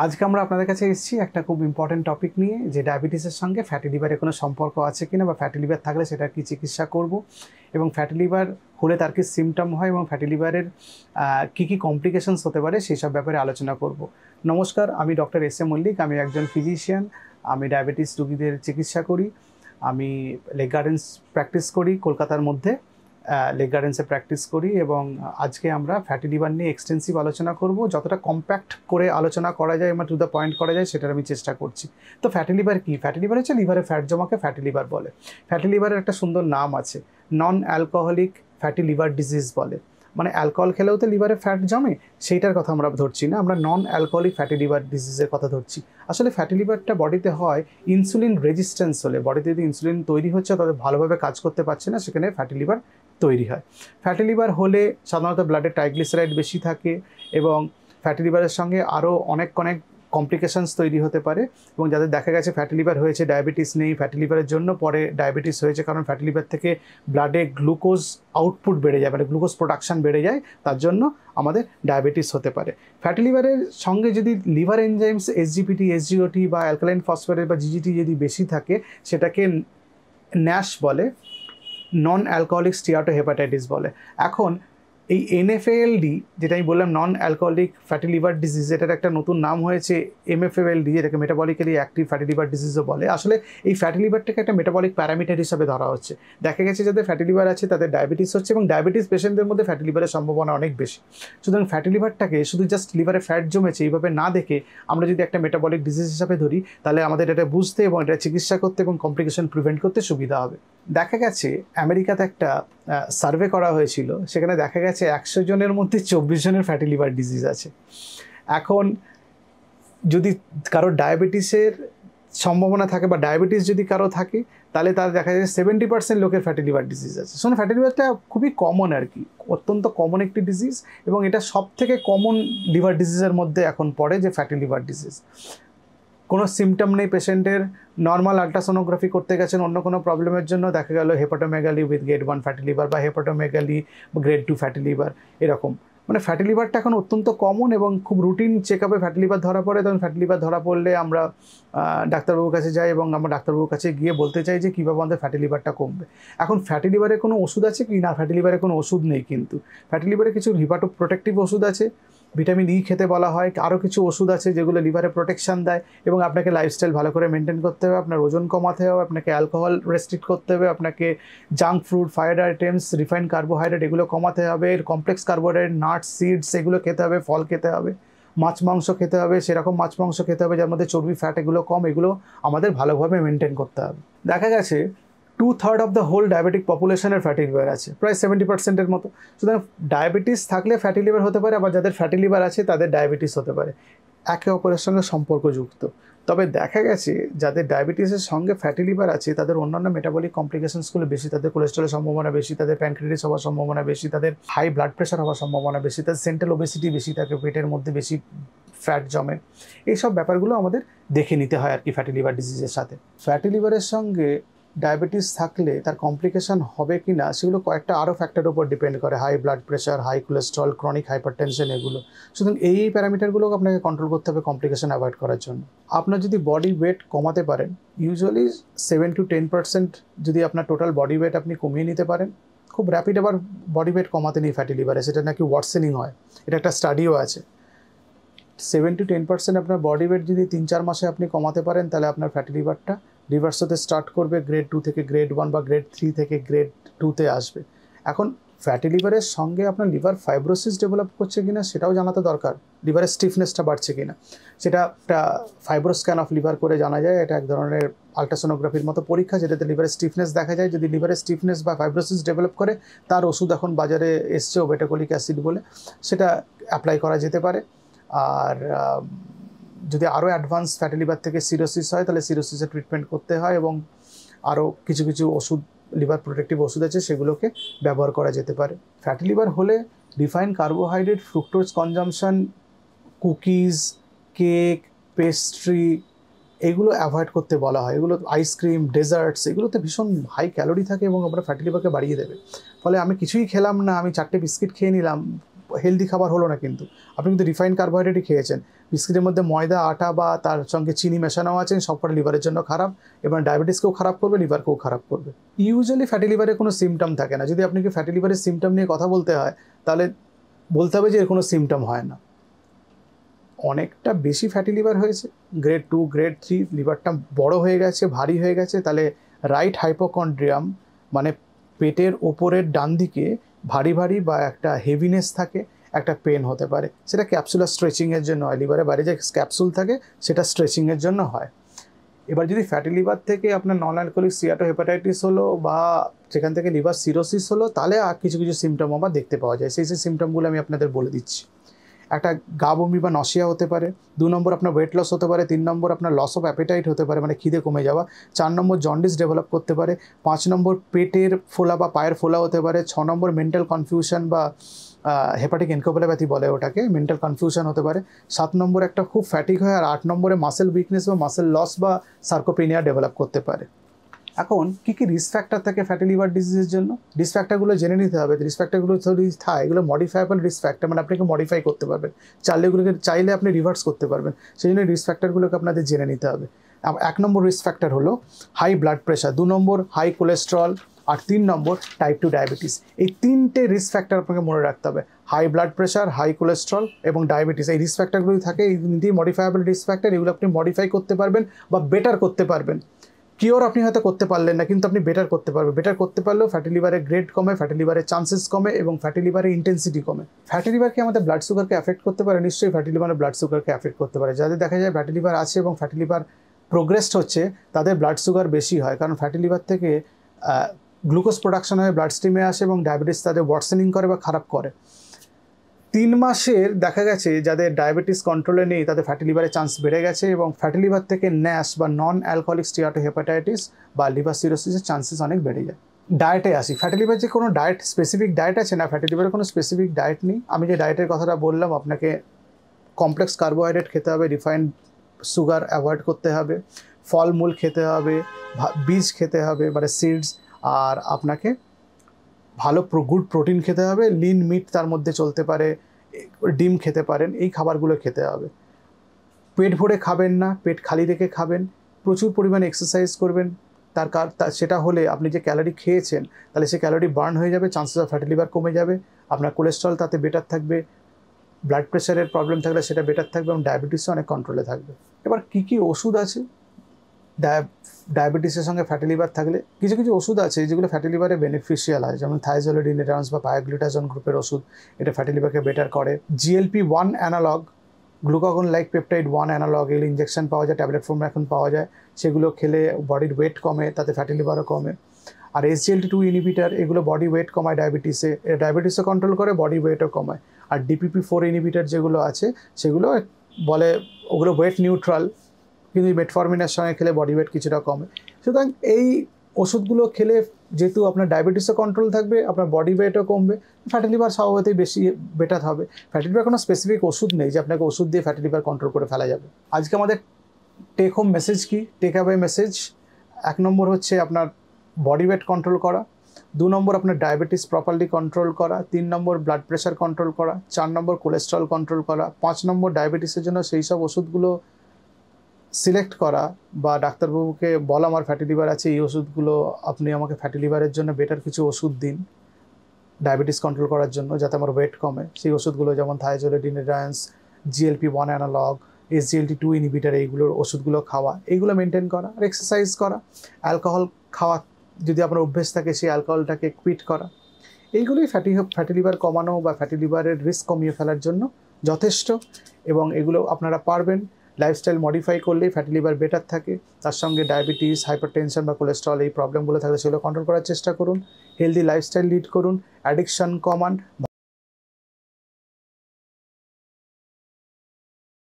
আজকে আমরা আপনাদের কাছে এসেছি একটা খুব ইম্পর্টেন্ট টপিক নিয়ে, যে ডায়াবেটিসের সঙ্গে ফ্যাটি লিভারের কোনো সম্পর্ক আছে কিনা, বা ফ্যাটি লিভার থাকলে সেটার কী চিকিৎসা করব, এবং ফ্যাটি লিভার হলে তার কী সিমটম হয়, এবং ফ্যাটি লিভারের কী কী কমপ্লিকেশনস হতে পারে সেই সব ব্যাপারে আলোচনা করব। নমস্কার, আমি ডক্টর এস এ মল্লিক। আমি একজন ফিজিশিয়ান। আমি ডায়াবেটিস রোগীদের চিকিৎসা করি। আমি লেক গার্ডেন্স প্র্যাকটিস করি কলকাতার মধ্যে। লেক গার্ডেন্সে প্র্যাকটিস করি, এবং আজকে আমরা ফ্যাটি লিভার নিয়ে এক্সটেন্সিভ আলোচনা করব। যতটা কম্প্যাক্ট করে আলোচনা করা যায় এবং টু দ্য পয়েন্ট করা যায় সেটার আমি চেষ্টা করছি। তো ফ্যাটি লিভার কী? ফ্যাটি লিভার হচ্ছে লিভারে ফ্যাট জমাকে ফ্যাটি লিভার বলে। ফ্যাটি লিভারের একটা সুন্দর নাম আছে, non alcoholic fatty liver disease বলে। মানে অ্যালকোহল খেলেও তো লিভারে ফ্যাট জমে, সেইটার কথা আমরা ধরছি না, আমরা নন অ্যালকোহলিক ফ্যাটি লিভার ডিজিজের কথা ধরছি। আসলে ফ্যাটি লিভারটা বডিতে হয় ইনসুলিন রেজিস্ট্যান্স হলে। বডিতে যদি ইনসুলিন তৈরি হচ্ছে তাদের ভালোভাবে কাজ করতে পারছে না, সেখানে ফ্যাটি লিভার তৈরি হয়। ফ্যাটি লিভার হলে সাধারণত ব্লাডে ট্রাইগ্লিসারাইড বেশি থাকে, এবং ফ্যাটি লিভারের সঙ্গে আরও অনেক কমপ্লিকেশনস তৈরি হতে পারে। এবং যাদের দেখা গেছে ফ্যাটি লিভার হয়েছে, ডায়াবেটিস নেই, ফ্যাটি লিভারের জন্য পরে ডায়াবেটিস হয়েছে, কারণ ফ্যাটি লিভার থেকে ব্লাডে গ্লুকোজ আউটপুট বেড়ে যায়, মানে গ্লুকোজ প্রোডাকশান বেড়ে যায়, তার জন্য আমাদের ডায়াবেটিস হতে পারে। ফ্যাটি লিভারের সঙ্গে যদি লিভার এনজাইমস এসজিপিটি, এসজিওটি বা অ্যালকালাইন ফসফেট বা জিজিটি যদি বেশি থাকে, সেটাকে ন্যাশ বলে, নন অ্যালকোহলিক স্টিয়াটোহেপাটাইটিস বলে। এখন এই এনএফএলডি, যেটা আমি বললাম non alcoholic fatty liver disease, এটার একটা নতুন নাম হয়েছে এমএফএলডি, যেটাকে মেটাবলিক্যালি অ্যাক্টিভ ফ্যাটি লিভার ডিজিজও বলে। আসলে এই ফ্যাটি লিভারটাকে একটা মেটাবলিক প্যারামিটার হিসাবে ধরা হচ্ছে। দেখা গেছে যাদের ফ্যাটি লিভার আছে তাদের ডায়াবেটিস হচ্ছে, এবং ডায়াবেটিস পেশেন্টদের মধ্যে ফ্যাটি লিভারের সম্ভাবনা অনেক বেশি। সুতরাং ফ্যাটি লিভারটাকে শুধু জাস্ট লিভারে ফ্যাট জমেছে এইভাবে না দেখে আমরা যদি একটা মেটাবলিক ডিজিজ হিসাবে ধরি, তাহলে আমাদের এটা বুঝতে এবং এটা চিকিৎসা করতে এবং কমপ্লিকেশন প্রিভেন্ট করতে সুবিধা হবে। দেখা গেছে আমেরিকাতে একটা সার্ভে করা হয়েছিল, সেখানে দেখা গেছে 100 জনের মধ্যে 24 জনের ফ্যাটি লিভার ডিজিজ আছে। এখন যদি কারো ডায়াবেটিসের সম্ভাবনা থাকে বা ডায়াবেটিস যদি কারো থাকে, তাহলে তার দেখা যায় 70% লোকের ফ্যাটি লিভার ডিজিজ আছে। শোনো, ফ্যাটি লিভারটা খুবই কমন আর কি, অত্যন্ত কমন একটি ডিজিজ, এবং এটা সব থেকে কমন লিভার ডিজিজের মধ্যে এখন পড়ে, যে ফ্যাটি লিভার ডিজিজ। কোনো সিমটম নেই পেশেন্টের, নর্মাল আল্ট্রাসোনোগ্রাফি করতে গেছেন অন্য কোনো প্রবলেমের জন্য, দেখা গেল hepatomegaly with grade 1 fatty liver বা হেপাটোমেগালি গ্রেড 2 ফ্যাটি লিভার, এরকম। মানে ফ্যাটি লিভারটা এখন অত্যন্ত কমন, এবং খুব রুটিন চেক আপে ফ্যাটি লিভার ধরা পড়ে। তখন ফ্যাটি লিভার ধরা পড়লে আমরা ডাক্তারবাবুর কাছে যাই, এবং আমরা ডাক্তারবাবুর কাছে গিয়ে বলতে চাই যে কীভাবে আমাদের ফ্যাটি লিভারটা কমবে। এখন ফ্যাটি লিভারের কোনো ওষুধ আছে কি? না, ফ্যাটি লিভারের কোনো ওষুধ নেই, কিন্তু ফ্যাটি লিভারে কিছু হিপাটো প্রোটেক্টিভ ওষুধ আছে, ভিটামিন ই খেতে বলা হয়, আরও কিছু ওষুধ আছে যেগুলো লিভারে প্রোটেকশান দেয়। এবং আপনাকে লাইফস্টাইল ভালো করে মেনটেন করতে হবে, আপনার ওজন কমাতে হবে, আপনাকে অ্যালকোহল রেস্ট্রিক্ট করতে হবে, আপনাকে junk food, fried items, refined carbohydrate এগুলো কমাতে হবে, কমপ্লেক্স কার্বোহাইড্রেট, নাটস, সিডস এগুলো খেতে হবে, ফল খেতে হবে, মাছ মাংস খেতে হবে, সেরকম মাছ মাংস খেতে হবে যার মধ্যে চর্বি, ফ্যাট এগুলো কম, এগুলো আমাদের ভালোভাবে মেনটেন করতে হবে। দেখা গেছে 2/3 অফ দ্য হোল ডায়াবেটিক পপুলেশনের ফ্যাটি লিভার আছে, প্রায় 70%-এর মতো। সুতরাং ডায়াবেটিস থাকলে ফ্যাটি লিভার হতে পারে, আবার যাদের ফ্যাটি লিভার আছে তাদের ডায়াবেটিস হতে পারে, একে অপরের সঙ্গে সম্পর্কযুক্ত। তবে দেখা গেছে যাদের ডায়াবেটিসের সঙ্গে ফ্যাটি লিভার আছে তাদের অন্যান্য মেটাবলিক কমপ্লিকেশনসগুলো বেশি, তাদের কোলেস্ট্রলের সম্ভাবনা বেশি, তাদের প্যানক্রিয়াটিস হওয়ার সম্ভাবনা বেশি, তাদের হাই ব্লাড প্রেশার হওয়ার সম্ভাবনা বেশি, তাদের সেন্ট্রাল ওবেসিটি বেশি থাকে, পেটের মধ্যে বেশি ফ্যাট জমে। এইসব ব্যাপারগুলো আমাদের দেখে নিতে হয় আর কি ফ্যাটি লিভার ডিজিজের সাথে। ফ্যাটি লিভারের সঙ্গে ডায়াবেটিস থাকলে তার কমপ্লিকেশন হবে কি না সেগুলো কয়েকটা আরও ফ্যাক্টরের উপর ডিপেন্ড করে, high blood pressure, high cholesterol, chronic hypertension, এগুলো। সুতরাং এই প্যারামিটারগুলোকে আপনাকে কন্ট্রোল করতে হবে কমপ্লিকেশন অ্যাভয়েড করার জন্য। আপনার যদি বডি ওয়েট কমাতে পারেন, ইউজুয়ালি 7-10% যদি আপনার টোটাল বডি ওয়েট আপনি কমিয়ে নিতে পারেন, খুব র্যাপিড আবার বডি ওয়েট কমাতে নেই ফ্যাটি লিভারে, সেটা নাকি ওয়ার্সেনিং হয়, এটা একটা স্টাডিও আছে। 7-10% আপনার বডি ওয়েট যদি 3-4 মাসে আপনি কমাতে পারেন, তাহলে আপনার ফ্যাটি লিভারটা রিভার্স হতে স্টার্ট করবে, গ্রেড 2 থেকে গ্রেড 1 বা গ্রেড 3 থেকে গ্রেড 2-তে আসবে। এখন ফ্যাটি লিভারের সঙ্গে আপনার লিভার ফাইব্রোসিস ডেভেলপ করছে কিনা সেটাও জানাতে দরকার, লিভারের স্টিফনেসটা বাড়ছে কিনা সেটা একটা ফাইব্রোস্ক্যান অফ লিভার করে জানা যায়। এটা এক ধরনের আল্ট্রাসোনোগ্রাফির মতো পরীক্ষা, যেটাতে লিভারের স্টিফনেস দেখা যায়। যদি লিভারের স্টিফনেস বা ফাইব্রোসিস ডেভেলপ করে, তার ওষুধ এখন বাজারে এসছে ওবেটাকোলিক অ্যাসিড বলে, সেটা অ্যাপ্লাই করা যেতে পারে। আর যদি আরও অ্যাডভান্স ফ্যাটি লিভার থেকে সিরোসিস হয়, তাহলে সিরোসিসের ট্রিটমেন্ট করতে হয়, এবং আরও কিছু কিছু ওষুধ, লিভার প্রোটেক্টিভ ওষুধ আছে, সেগুলোকে ব্যবহার করা যেতে পারে। ফ্যাটি লিভার হলে refined carbohydrate, fructose consumption, cookies, cake, pastry এগুলো অ্যাভয়েড করতে বলা হয়। এগুলো আইসক্রিম, ডেজার্টস এগুলোতে ভীষণ হাই ক্যালোরি থাকে এবং আমরা ফ্যাটি লিভারকে বাড়িয়ে দেবে। ফলে আমি কিছুই খেলাম না, আমি 4টে বিস্কিট খেয়ে নিলাম, হেলদি খাবার হলো না, কিন্তু আপনি কিন্তু রিফাইন্ড কার্বোহাইড্রেটই খেয়েছেন। বিস্কিটের মধ্যে ময়দা, আটা বা তার সঙ্গে চিনি মেশানো আছে, সবকটা লিভারের জন্য খারাপ এবং ডায়াবেটিসকেও খারাপ করবে, লিভারকেও খারাপ করবে। ইউজুয়ালি ফ্যাটি লিভারে কোনো সিমটম থাকে না। যদি আপনাকে ফ্যাটি লিভারের সিমটম নিয়ে কথা বলতে হয় তাহলে বলতে হবে যে এর কোনো সিমটম হয় না। অনেকটা বেশি ফ্যাটি লিভার হয়েছে, গ্রেড 2 গ্রেড 3, লিভারটা বড় হয়ে গেছে, ভারী হয়ে গেছে, তাহলে রাইট হাইপোকন্ড্রিয়াম মানে পেটের ওপরের ডান দিকে ভারী ভারী বা একটা হেভিনেস থাকে, একটা পেন হতে পারে। সেটা ক্যাপসুলার স্ট্রেচিংয়ের জন্য হয়, লিভারে বাইরে যে ক্যাপসুল থাকে সেটা স্ট্রেচিংয়ের জন্য হয়। এবার যদি ফ্যাটি লিভার থেকে আপনার নন অ্যালকোহলিক স্টিয়াটোহেপাটাইটিস হলো বা সেখান থেকে লিভার সিরোসিস হলো, তাহলে আর কিছু কিছু সিমটম আবার দেখতে পাওয়া যায়। সেই সিমটমগুলো আমি আপনাদের বলে দিচ্ছি। একটা গা বমি বা নশিয়া হতে পারে, 2 নম্বর আপনার ওয়েট লস হতে পারে, 3 নম্বর আপনার লস অফ অ্যাপেটাইট হতে পারে মানে খিদে কমে যাওয়া, 4 নম্বর জন্ডিস ডেভেলপ করতে পারে, 5 নম্বর পেটের ফোলা বা পায়ের ফোলা হতে পারে, 6 নম্বর মেন্টাল কনফিউশন বা হেপাটিক এনকেফেলোপ্যাথি বলে ওটাকে, মেন্টাল কনফিউশন হতে পারে, 7 নম্বর একটা খুব ফ্যাটিক হয়, আর 8 নম্বরে মাসেল উইকনেস বা মাসেল লস বা সার্কোপেনিয়া ডেভেলপ করতে পারে। এখন কী কী রিস্ক ফ্যাক্টর থাকে ফ্যাটি লিভার ডিজিজের জন্য? রিস্ক ফ্যাক্টরগুলো জেনে নিতে হবে। রিস্ক ফ্যাক্টরগুলো যদি থাকে এগুলো মডিফাইবল রিস্ক ফ্যাক্টর, মানে আপনাকে মডিফাই করতে পারবেন, চাইলে আপনি রিভার্স করতে পারবেন। সেই জন্য রিস্ক ফ্যাক্টরগুলোকে আপনাদের জেনে নিতে হবে। 1 নম্বর রিস্ক ফ্যাক্টর হলো হাই ব্লাড প্রেশার, 2 নম্বর হাই কোলেস্ট্রল, আর 3 নম্বর টাইপ 2 ডায়াবেটিস। এই 3টে রিস্ক ফ্যাক্টর আপনাকে মনে রাখতে হবে। High blood pressure, high cholesterol এবং ডায়াবেটিস, এই রিস্ক ফ্যাক্টরগুলি থাকে। এই 3টি মডিফাইবল রিস্ক ফ্যাক্টর, এগুলো আপনি মডিফাই করতে পারবেন বা বেটার করতে পারবেন। কিওর আপনি হয়তো করতে পারলেন না, কিন্তু আপনি বেটার করতে পারবেন। বেটার করতে পারলেও ফ্যাটি লিভারের গ্রেড কমে, ফ্যাটি লিভারের চান্সেস কমে এবং ফ্যাটি লিভারের ইন্টেন্সিটি কমে। ফ্যাটি লিভারকে আমাদের ব্লাড সুগারকে অ্যাফেক্ট করতে পারে, নিশ্চয়ই ফ্যাটি লিভারের ব্লাড সুগারকে অ্যাফেক্ট করতে পারে। যাদের দেখা যায় ফ্যাটি লিভার আছে এবং ফ্যাটি লিভার প্রোগ্রেসড হচ্ছে, তাদের ব্লাড সুগার বেশি হয়, কারণ ফ্যাটি লিভার থেকে গ্লুকোজ প্রোডাকশন হয়ে ব্লাড স্ট্রিমে আসে এবং ডায়াবেটিস তাদের ওয়ার্সেনিং করে বা খারাপ করে। 3 মাসের দেখা গেছে যাদের ডায়াবেটিস কন্ট্রোলে নেই তাদের ফ্যাটি লিভারের চান্স বেড়ে গেছে এবং ফ্যাটি লিভার থেকে ন্যাশ বা নন অ্যালকোহলিক স্টিয়াটোহেপাটাইটিস বা লিভার সিরোসিসের চান্সেস অনেক বেড়ে যায়। ডায়েটে আসি। ফ্যাটি লিভার যে কোনো স্পেসিফিক ডায়েট আছে না, ফ্যাটি লিভারের কোনো স্পেসিফিক ডায়েট নেই। আমি যে ডায়েটের কথাটা বললাম, আপনাকে কমপ্লেক্স কার্বোহাইড্রেট খেতে হবে, রিফাইন্ড সুগার অ্যাভয়েড করতে হবে, ফলমূল খেতে হবে, বীজ খেতে হবে মানে সিডস, আর আপনাকে ভালো গুড প্রোটিন খেতে হবে, লিন মিট তার মধ্যে চলতে পারে, ডিম খেতে পারেন, এই খাবারগুলো খেতে হবে। পেট ভরে খাবেন না, পেট খালি রেখে খাবেন, প্রচুর পরিমাণে এক্সারসাইজ করবেন। সেটা হলে আপনি যে ক্যালোরি খেয়েছেন তাহলে সে ক্যালোরি বার্ন হয়ে যাবে, চান্সেস অফ ফ্যাটি লিভার কমে যাবে, আপনার কোলেস্ট্রল তাতে বেটার থাকবে, ব্লাড প্রেশারের প্রবলেম থাকলে সেটা বেটার থাকবে এবং ডায়াবেটিসও অনেক কন্ট্রোলে থাকবে। এবার কী কী ওষুধ আছে ডায়াবেটিসের সঙ্গে ফ্যাটি লিভার থাকলে? কিছু কিছু ওষুধ আছে যেগুলো ফ্যাটি লিভারে বেনিফিশিয়াল হয়, যেমন থাইজোলিডিনেরান্স বা পায়োগ্লুটাজন গ্রুপের ওষুধ, এটা ফ্যাটি লিভারকে বেটার করে। GLP-1 analogue, glucagon like peptide 1 analogue, এগুলো ইঞ্জেকশন পাওয়া যায়, ট্যাবলেট ফর্মে এখন পাওয়া যায়, সেগুলো খেলে বডির ওয়েট কমে, তাতে ফ্যাটি লিভারও কমে। আর SGLT2 ইনহিবিটার, এগুলো বডি ওয়েট কমায় ডায়াবেটিসও কন্ট্রোল করে, বডি ওয়েটও কমায়। আর DPP-4 ইনহিবিটার যেগুলো আছে সেগুলো বলে ওগুলো ওয়েট নিউট্রাল, কিন্তু মেটফরমিনের সঙ্গে খেলে বডি ওয়েট কিছুটা কমে। সুতরাং এই ওষুধগুলো খেলে যেহেতু আপনার ডায়াবেটিসও কন্ট্রোল থাকবে, আপনার বডি ওয়েটও কমবে, ফ্যাটি লিভার স্বভাবতই বেশি বেটার হবে। ফ্যাটি লিভার কোনো স্পেসিফিক ওষুধ নেই যে আপনাকে ওষুধ দিয়ে ফ্যাটি লিভার কন্ট্রোল করে ফেলা যাবে। আজকে আমাদের টেক হোম মেসেজ কি, টেক অ্যাওয়ে মেসেজ? 1 নম্বর হচ্ছে আপনার বডি ওয়েট কন্ট্রোল করা, 2 নম্বর আপনার ডায়াবেটিস প্রপারলি কন্ট্রোল করা, 3 নম্বর ব্লাড প্রেশার কন্ট্রোল করা, 4 নম্বর কোলেস্ট্রল কন্ট্রোল করা, 5 নম্বর ডায়াবেটিসের জন্য সেই সব ওষুধগুলো সিলেক্ট করা বা ডাক্তারবাবুকে বলা আমার ফ্যাটি লিভার আছে, এই ওষুধগুলো আপনি আমাকে ফ্যাটি লিভারের জন্য বেটার কিছু ওষুধ দিন ডায়াবেটিস কন্ট্রোল করার জন্য যাতে আমার ওয়েট কমে। সেই ওষুধগুলো যেমন থাইজোলিডিনেরান্স, GLP-1 অ্যানালগ, SGLT2 ইনহিবিটার, এইগুলোর ওষুধগুলো খাওয়া, এইগুলো মেনটেন করা। আর এক্সারসাইজ করা, অ্যালকোহল খাওয়া যদি আপনার অভ্যেস থাকে সেই অ্যালকোহলটাকে কুইট করা, এইগুলোই ফ্যাটি লিভার কমানো বা ফ্যাটি লিভারের রিস্ক কমিয়ে ফেলার জন্য যথেষ্ট এবং এগুলো আপনারা পারবেন। লাইফস্টাইল মডিফাই করলেই ফ্যাটি লিভার বেটার থাকে, তার সঙ্গে ডায়াবেটিস, হাইপারটেনশন বা কোলেস্ট্রল এই প্রবলেমগুলো থাকলে সেগুলো কন্ট্রোল করার চেষ্টা করুন। হেলদি লাইফস্টাইল লিড করুন, অ্যাডিকশন কমান।